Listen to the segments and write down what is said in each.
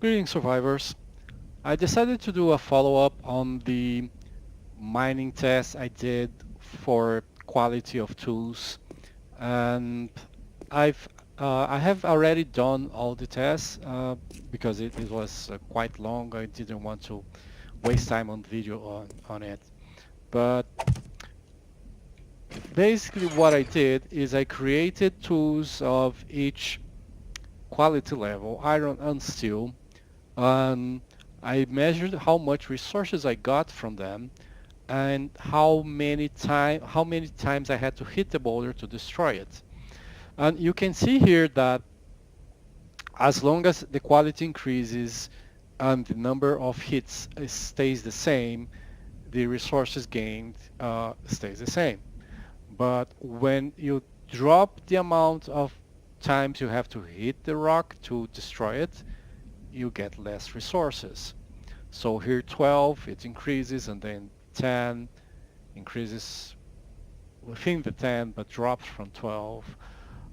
Greetings, survivors. I decided to do a follow-up on the mining test I did for quality of tools, and I've I have already done all the tests because it was quite long. I didn't want to waste time on video on it. But basically what I did is I created tools of each quality level, iron and steel, and I measured how much resources I got from them and how many times I had to hit the boulder to destroy it. And you can see here that as long as the quality increases and the number of hits stays the same, the resources gained stays the same. But when you drop the amount of times you have to hit the rock to destroy it, you get less resources. So here 12, it increases, and then 10 increases within the 10 but drops from 12.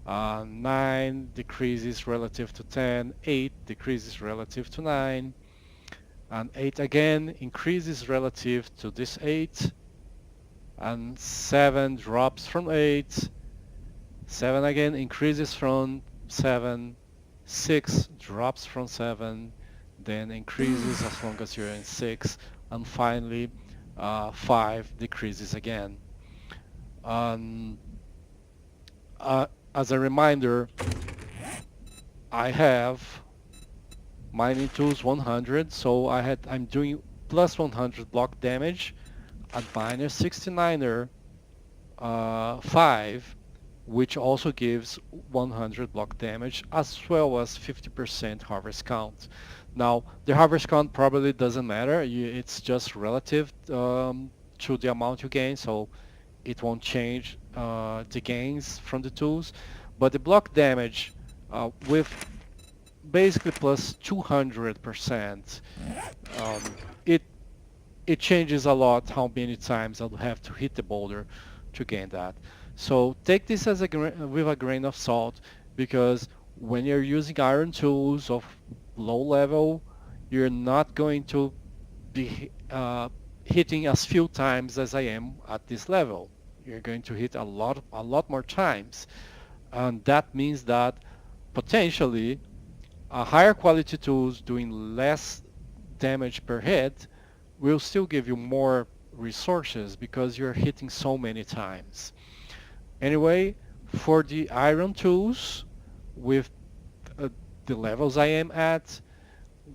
9 decreases relative to 10, 8 decreases relative to 9, and 8 again increases relative to this 8, and 7 drops from 8, 7 again increases from 7, 6 drops from 7, then increases as long as you're in 6, and finally 5 decreases again. Um, as a reminder, I have mining tools 100, so I'm doing plus 100 block damage at minus 69er 5, which also gives 100 block damage as well as 50% harvest count. Now, the harvest count probably doesn't matter. It's just relative to the amount you gain, so it won't change the gains from the tools. But the block damage with basically plus 200%, um, it it changes a lot how many times I'll have to hit the boulder to gain that. So take this as with a grain of salt, because when you're using iron tools of low level, you're not going to be hitting as few times as I am at this level. You're going to hit a lot more times, and that means that potentially higher quality tools doing less damage per hit will still give you more resources because you're hitting so many times. Anyway, for the iron tools with uh, the levels I am at,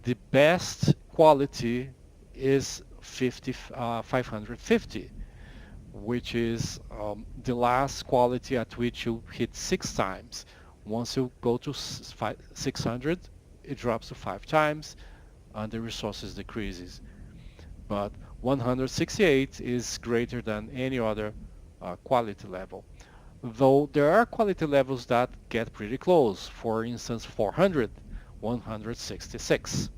the best quality is 550, which is the last quality at which you hit 6 times. Once you go to 600, it drops to 5 times and the resources decreases. But 168 is greater than any other quality level. Though there are quality levels that get pretty close. For instance, 400, 166.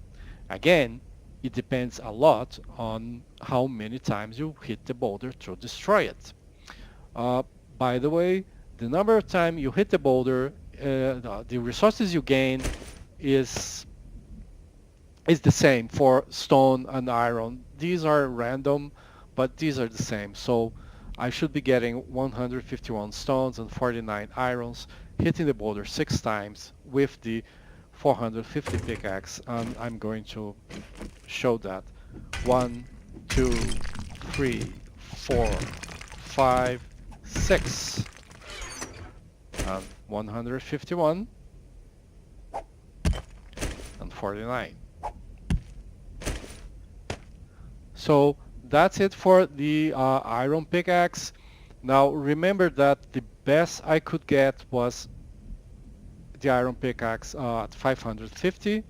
Again, it depends a lot on how many times you hit the boulder to destroy it. Uh, by the way, the number of times you hit the boulder, the resources you gain is the same for stone and iron. These are random, but these are the same. So I should be getting 151 stones and 49 irons, hitting the boulder 6 times with the 450 pickaxe, and I'm going to show that. 1, 2, 3, 4, 5, 6, and 151 and 49. So that's it for the iron pickaxe. Now remember that the best I could get was the iron pickaxe at 550.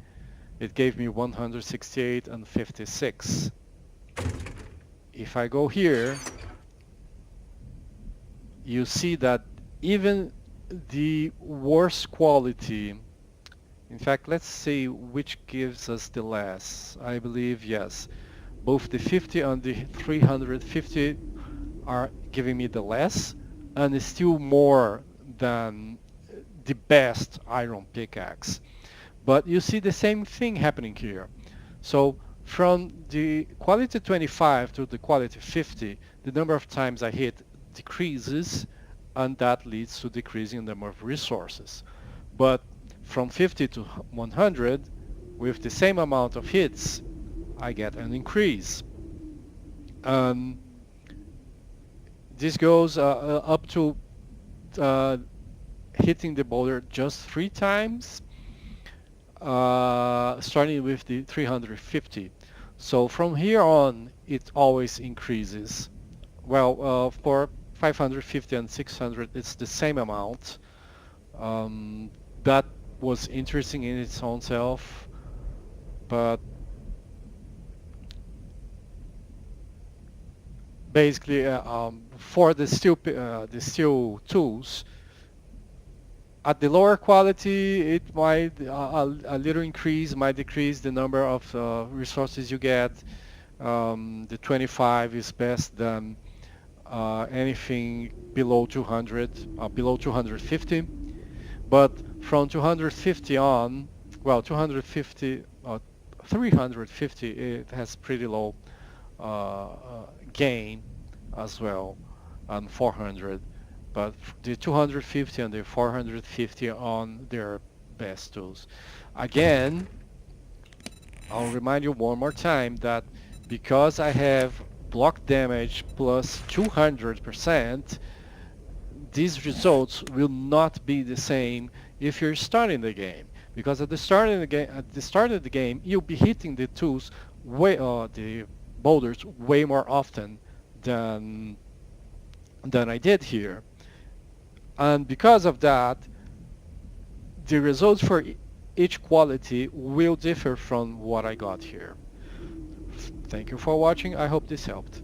It gave me 168 and 56. If I go here, you see that even the worst quality, in fact, let's see which gives us the less. I believe, yes, both the 50 and the 350 are giving me the less, and it's still more than the best iron pickaxe. But you see the same thing happening here. So from the quality 25 to the quality 50, the number of times I hit decreases, and that leads to decreasing the number of resources. But from 50 to 100, with the same amount of hits, I get an increase. Um, this goes up to uh, hitting the boulder just 3 times, starting with the 350. So from here on, it always increases. Well, for 550 and 600, it's the same amount. Um, that was interesting in its own self, but basically, for the steel tools, at the lower quality, it might a little increase might decrease the number of resources you get. The 25 is best than anything below 200, below 250. But from 250 on, well, 250, 350, it has pretty low gain as well, and 400. But the 250 and the 450 on their best tools. Again, I'll remind you one more time that because I have block damage plus 200%, these results will not be the same if you're starting the game. Because at the start of the game, you'll be hitting the tools the boulders way more often than I did here. And because of that, the results for each quality will differ from what I got here. Thank you for watching. I hope this helped.